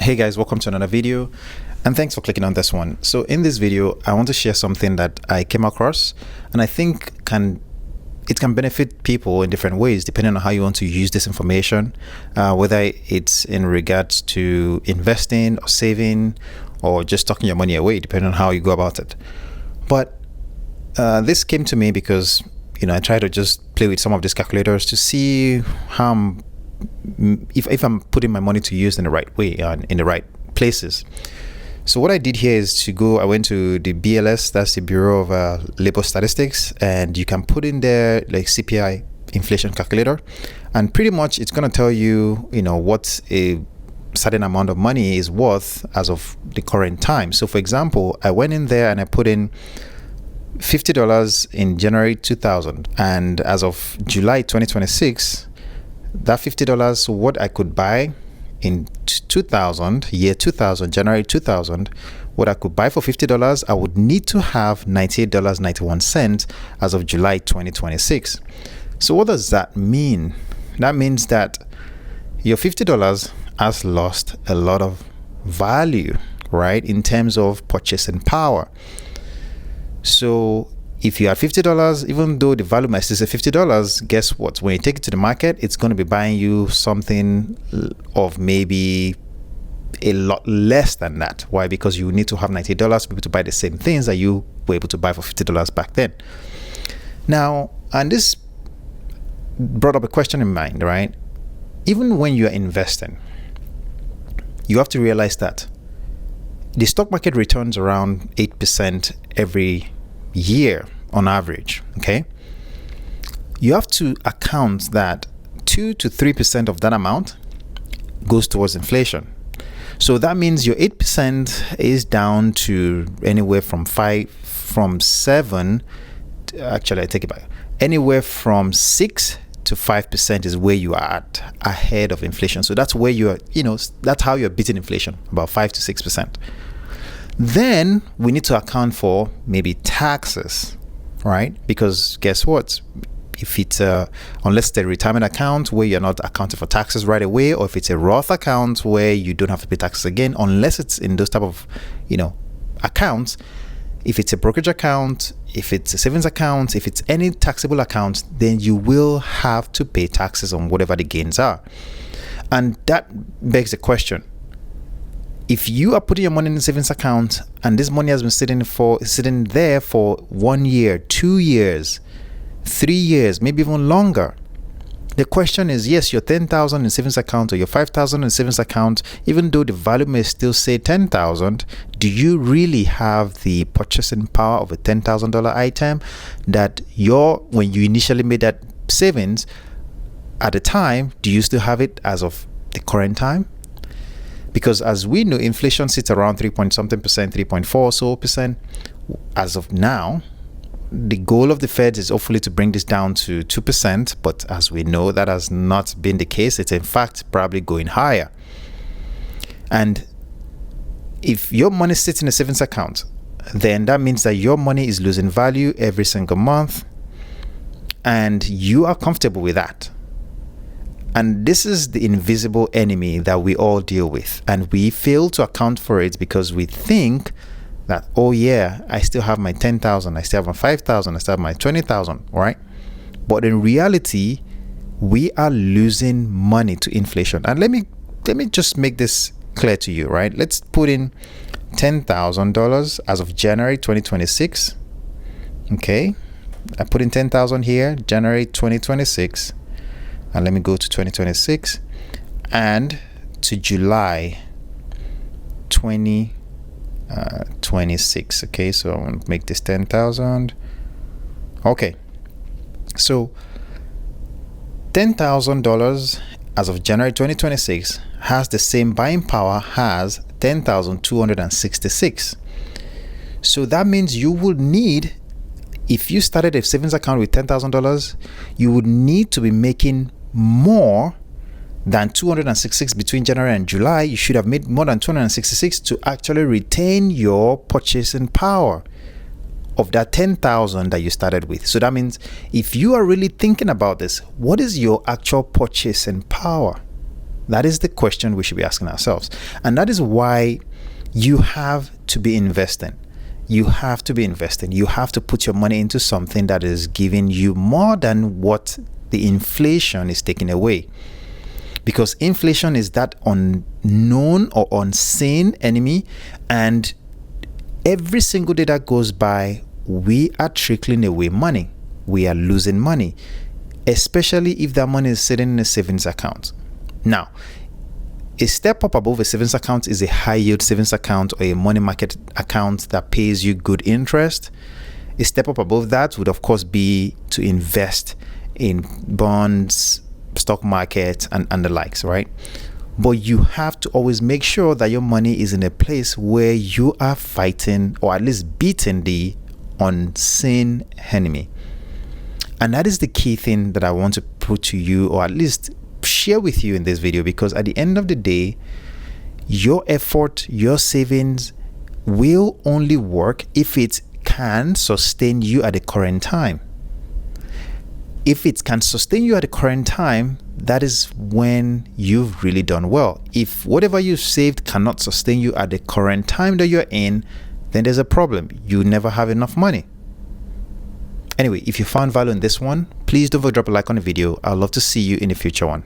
Hey guys, welcome to another video and thanks for clicking on this one. So in this video I want to share something that I came across and I think it can benefit people in different ways depending on how you want to use this information, whether it's in regards to investing or saving or just tucking your money away, depending on how you go about it. But this came to me because I try to just play with some of these calculators to see how if I'm putting my money to use in the right way and in the right places. So what I did here is I went to the BLS, that's the Bureau of Labor Statistics, and you can put in there like CPI inflation calculator, and pretty much it's going to tell you, what a certain amount of money is worth as of the current time. So for example, I went in there and I put in $50 in January 2000, and as of July 2026, that $50, what I could buy in 2000, January 2000, what I could buy for $50, I would need to have $98.91 as of July 2026. So what does that mean? That means that your $50 has lost a lot of value, right, in terms of purchasing power. So if you had $50, even though the value might still say $50, guess what? When you take it to the market, it's going to be buying you something of maybe a lot less than that. Why? Because you need to have $98 to be able to buy the same things that you were able to buy for $50 back then. Now, and this brought up a question in mind, right? Even when you're investing, you have to realize that the stock market returns around 8% every year on average. Okay, you have to account that 2 to 3% of that amount goes towards inflation. So that means your 8% is down to anywhere from 7 actually I take it back, anywhere from 6 to 5% is where you are at ahead of inflation. So that's where you are, that's how you're beating inflation, about 5 to 6%. Then we need to account for maybe taxes, right? Because guess what? If it's unless it's a retirement account where you're not accounting for taxes right away, or if it's a Roth account where you don't have to pay taxes again, unless it's in those type of accounts. If it's a brokerage account, if it's a savings account, if it's any taxable account, then you will have to pay taxes on whatever the gains are. And that begs the question: if you are putting your money in a savings account and this money has been sitting there for 1 year, 2 years, 3 years, maybe even longer, the question is, yes, your $10,000 in savings account or your $5,000 in savings account, even though the value may still say $10,000, do you really have the purchasing power of a $10,000 item that when you initially made that savings at the time, do you still have it as of the current time? Because as we know, inflation sits around 3.4 so percent as of now. The goal of the Fed is hopefully to bring this down to 2%, but as we know, that has not been the case. It's in fact probably going higher. And if your money sits in a savings account, then that means that your money is losing value every single month, and you are comfortable with that. And this is the invisible enemy that we all deal with, and we fail to account for it because we think that, oh yeah, I still have my 10,000, I still have my 5,000, I still have my 20,000, right? But in reality, we are losing money to inflation. And let me just make this clear to you, right? Let's put in $10,000 as of January 2026. Okay, I put in 10,000 here, January 2026. And let me go to 2026 and to July 2026. Okay, so I'm going to make this 10,000. Okay, so $10,000 as of January 2026 has the same buying power as 10,266. So that means you would need, if you started a savings account with $10,000, you would need to be making more than 266 between January and July. You should have made more than 266 to actually retain your purchasing power of that 10,000 that you started with. So that means if you are really thinking about this, what is your actual purchasing power? That is the question we should be asking ourselves. And that is why you have to be investing. You have to be investing. You have to put your money into something that is giving you more than what the inflation is taking away. Because inflation is that unknown or unseen enemy, and every single day that goes by, we are trickling away money. We are losing money, especially if that money is sitting in a savings account. Now, a step up above a savings account is a high yield savings account or a money market account that pays you good interest. A step up above that would, of course, be to invest in bonds, stock market, and the likes, right? But you have to always make sure that your money is in a place where you are fighting or at least beating the unseen enemy. And that is the key thing that I want to put to you, or at least share with you in this video, because at the end of the day, your effort, your savings will only work if it can sustain you at the current time. If it can sustain you at the current time, that is when you've really done well. If whatever you've saved cannot sustain you at the current time that you're in, then there's a problem. You never have enough money. Anyway, if you found value in this one, please don't forget to drop a like on the video. I'd love to see you in a future one.